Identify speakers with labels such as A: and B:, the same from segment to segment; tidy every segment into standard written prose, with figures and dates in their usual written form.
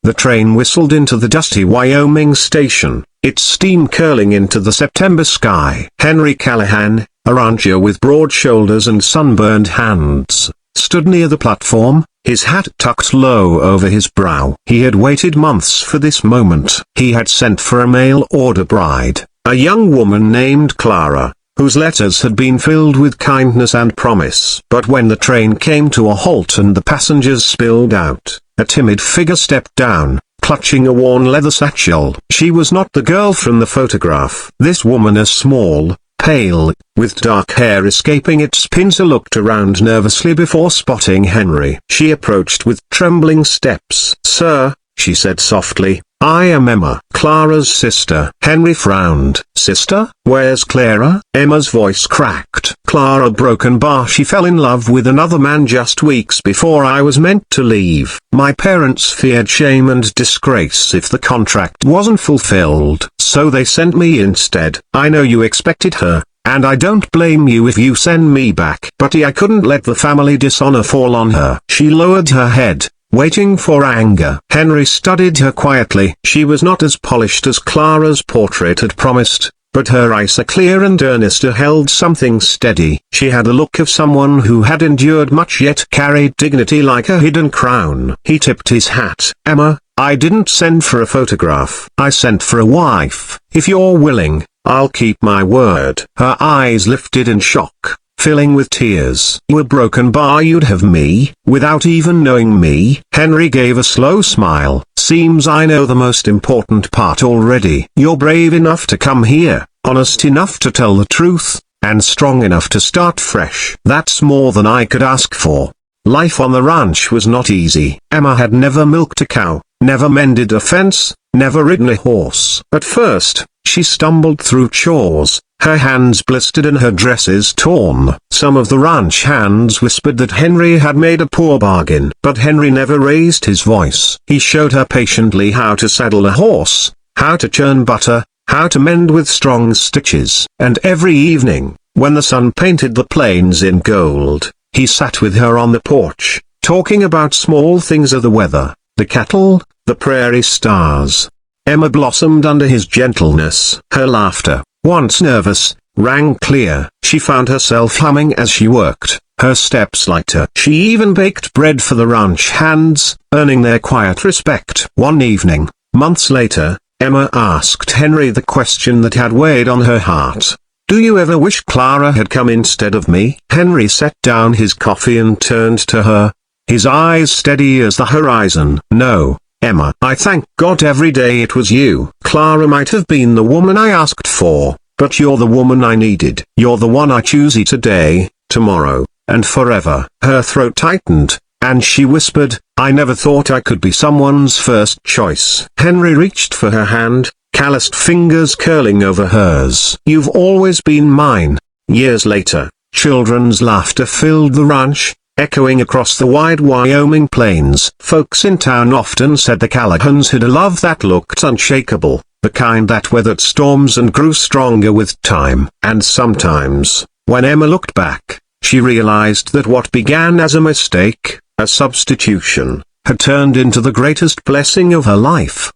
A: The train whistled into the dusty Wyoming station, its steam curling into the September sky. Henry Callahan, a rancher with broad shoulders and sunburned hands, stood near the platform, his hat tucked low over his brow. He had waited months for this moment. He had sent for a mail-order bride, a young woman named Clara, whose letters had been filled with kindness and promise. But when the train came to a halt and the passengers spilled out, a timid figure stepped down, clutching a worn leather satchel. She was not the girl from the photograph. This woman, a small, pale, with dark hair escaping its pincer, looked around nervously before spotting Henry. She approached with trembling steps. "Sir," she said softly, "I am Emma, Clara's sister." Henry frowned. "Sister? Where's Clara?" Emma's voice cracked. "Clara broken bar. She fell in love with another man just weeks before I was meant to leave. My parents feared shame and disgrace if the contract wasn't fulfilled, so they sent me instead. I know you expected her, and I don't blame you if you send me back. But I couldn't let the family dishonor fall on her." She lowered her head, waiting for anger. Henry studied her quietly. She was not as polished as Clara's portrait had promised, but her eyes, clear and earnest, held something steady. She had the look of someone who had endured much yet carried dignity like a hidden crown. He tipped his hat. "Emma, I didn't send for a photograph. I sent for a wife. If you're willing, I'll keep my word." Her eyes lifted in shock, filling with tears. "You were broken bar. You'd have me, without even knowing me?" Henry gave a slow smile. "Seems I know the most important part already. You're brave enough to come here, honest enough to tell the truth, and strong enough to start fresh. That's more than I could ask for." Life on the ranch was not easy. Emma had never milked a cow, never mended a fence, never ridden a horse. At first, she stumbled through chores, her hands blistered and her dresses torn. Some of the ranch hands whispered that Henry had made a poor bargain. But Henry never raised his voice. He showed her patiently how to saddle a horse, how to churn butter, how to mend with strong stitches. And every evening, when the sun painted the plains in gold, he sat with her on the porch, talking about small things of the weather, the cattle, the prairie stars. Emma blossomed under his gentleness. Her laughter, once nervous, rang clear. She found herself humming as she worked, her steps lighter. She even baked bread for the ranch hands, earning their quiet respect. One evening, months later, Emma asked Henry the question that had weighed on her heart. "Do you ever wish Clara had come instead of me?" Henry set down his coffee and turned to her, his eyes steady as the horizon. "No, Emma. I thank God every day it was you. Clara might have been the woman I asked for, but you're the woman I needed. You're the one I choose today, tomorrow, and forever." Her throat tightened, and she whispered, "I never thought I could be someone's first choice." Henry reached for her hand, calloused fingers curling over hers. "You've always been mine." Years later, children's laughter filled the ranch, echoing across the wide Wyoming plains. Folks in town often said the Callahans had a love that looked unshakable, the kind that weathered storms and grew stronger with time. And sometimes, when Emma looked back, she realized that what began as a mistake, a substitution, had turned into the greatest blessing of her life.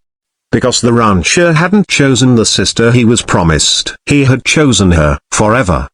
A: Because the rancher hadn't chosen the sister he was promised. He had chosen her forever.